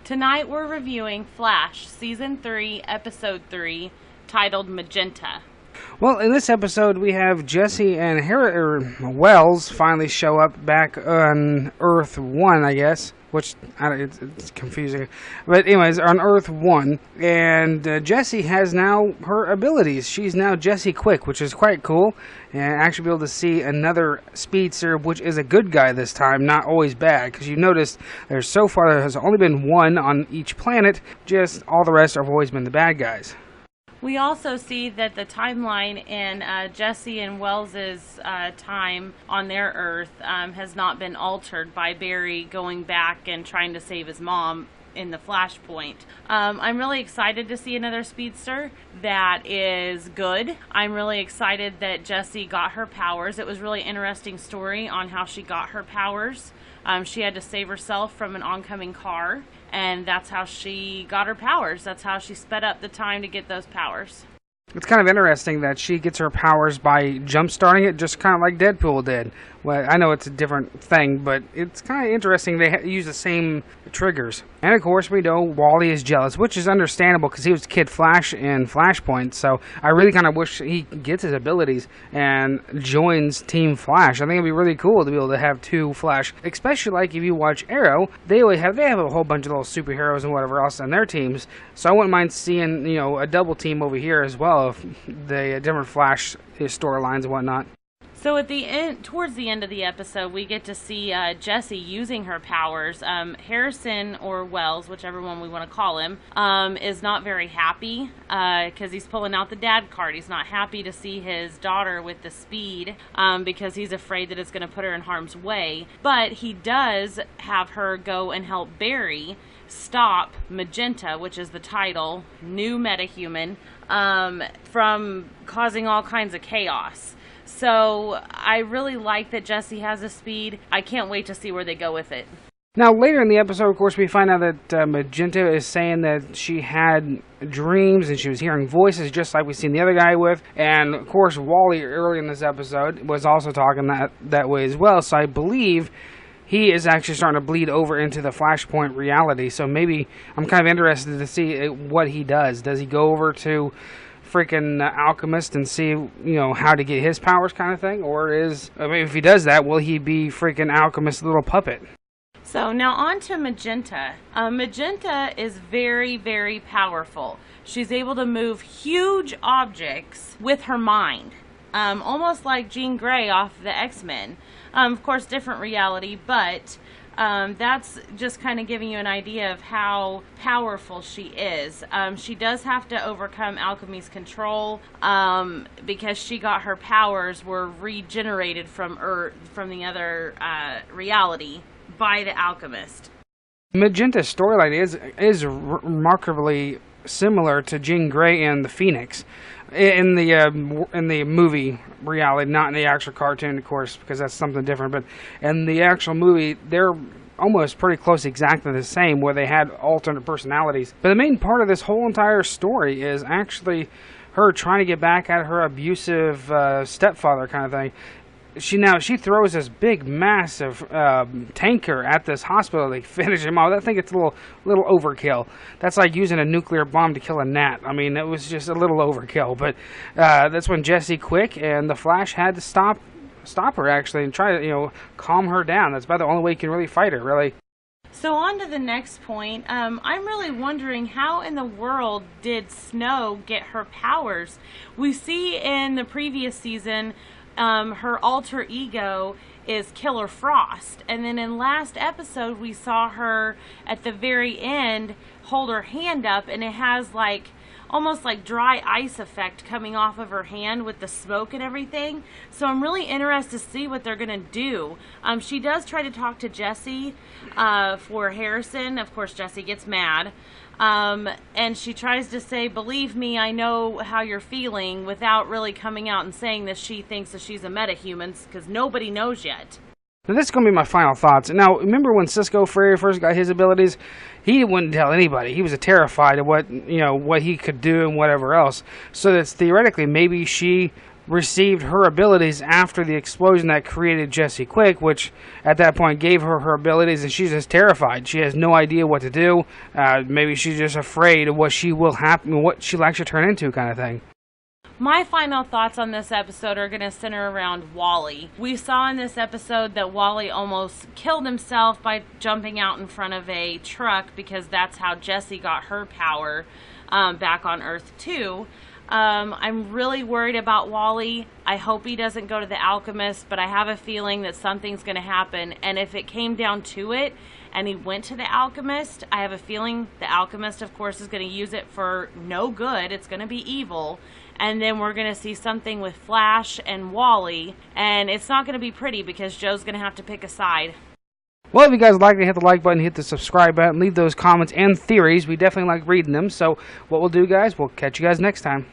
Tonight we're reviewing Flash, Season 3, Episode 3, titled Magenta. Well, in this episode, we have Jesse and Wells finally show up back on Earth 1, I guess. Which, it's confusing. But anyways, on Earth 1. And Jessie has now her abilities. She's now Jessie Quick, which is quite cool. And actually be able to see another speedster, which is a good guy this time, not always bad. Because you notice there's so far there has only been one on each planet. Just all the rest have always been the bad guys. We also see that the timeline in Jesse and Wells's time on their Earth has not been altered by Barry going back and trying to save his mom in the Flashpoint. I'm really excited to see another speedster that is good. I'm really excited that Jesse got her powers. It was a really interesting story on how she got her powers. She had to save herself from an oncoming car, and that's how she got her powers. That's how she sped up the time to get those powers. It's kind of interesting that she gets her powers by jump-starting it, just kind of like Deadpool did. Well, I know it's a different thing, but it's kind of interesting they use the same triggers. And of course, we know Wally is jealous, which is understandable because he was Kid Flash in Flashpoint. So I really kind of wish he gets his abilities and joins Team Flash. I think it'd be really cool to be able to have two Flash, especially like if you watch Arrow. They have a whole bunch of little superheroes and whatever else on their teams. So I wouldn't mind seeing a double team over here as well of the different Flash storylines and whatnot. So at the end, towards the end of the episode, we get to see Jesse using her powers. Harrison, or Wells, whichever one we want to call him, is not very happy because he's pulling out the dad card. He's not happy to see his daughter with the speed because he's afraid that it's going to put her in harm's way. But he does have her go and help Barry stop Magenta, which is the title, new metahuman, from causing all kinds of chaos. So I really like that Jesse has a speed. I can't wait to see where they go with it. Now, later in the episode, of course, we find out that Magenta is saying that she had dreams and she was hearing voices just like we've seen the other guy with. And, of course, Wally, early in this episode, was also talking that way as well. So I believe he is actually starting to bleed over into the Flashpoint reality. So maybe I'm kind of interested to see what he does. Does he go over to freaking Alchemist and see how to get his powers kind of thing, or if he does that, will he be freaking Alchemist's little puppet? So now on to Magenta. Magenta is very, very powerful. She's able to move huge objects with her mind, almost like Jean Grey off the X-Men. Of course, different reality, but that's just kind of giving you an idea of how powerful she is. She does have to overcome alchemy's control because she got her powers were regenerated from Earth, from the other reality by the alchemist. Magenta's storyline is remarkably similar to Jean Grey and the Phoenix in the movie reality, not in the actual cartoon, of course, because that's something different. But in the actual movie, they're almost pretty close, exactly the same, where they had alternate personalities. But the main part of this whole entire story is actually her trying to get back at her abusive stepfather kind of thing. She throws this big, massive tanker at this hospital. They finish him off. I think it's a little overkill. That's like using a nuclear bomb to kill a gnat. I mean, it was just a little overkill. But that's when Jessie Quick and the Flash had to stop her actually and try to calm her down. That's about the only way you can really fight her, really. So on to the next point. I'm really wondering how in the world did Snow get her powers? We see in the previous season her alter ego is Killer Frost, and then in last episode we saw her at the very end hold her hand up, and it has like almost like dry ice effect coming off of her hand with the smoke and everything. So I'm really interested to see what they're gonna do. She does try to talk to Jesse for Harrison. Of course, Jesse gets mad. And she tries to say, believe me, I know how you're feeling, without really coming out and saying that she thinks that she's a metahuman, because nobody knows yet. Now, this is going to be my final thoughts. Now, remember when Cisco Ferry first got his abilities? He wouldn't tell anybody. He was terrified of what he could do and whatever else. So that's theoretically, maybe she received her abilities after the explosion that created Jessie Quick, which at that point gave her her abilities, and she's just terrified. She has no idea what to do. Maybe she's just afraid of what she will happen, what she'll actually turn into, kind of thing. My final thoughts on this episode are going to center around Wally. We saw in this episode that Wally almost killed himself by jumping out in front of a truck, because that's how Jessie got her power back on Earth 2. I'm really worried about Wally. I hope he doesn't go to the Alchemist, but I have a feeling that something's going to happen. And if it came down to it and he went to the Alchemist, I have a feeling the Alchemist, of course, is going to use it for no good. It's going to be evil. And then we're going to see something with Flash and Wally, and it's not going to be pretty because Joe's going to have to pick a side. Well, if you guys like it, hit the like button, hit the subscribe button, leave those comments and theories. We definitely like reading them. So what we'll do, guys, we'll catch you guys next time.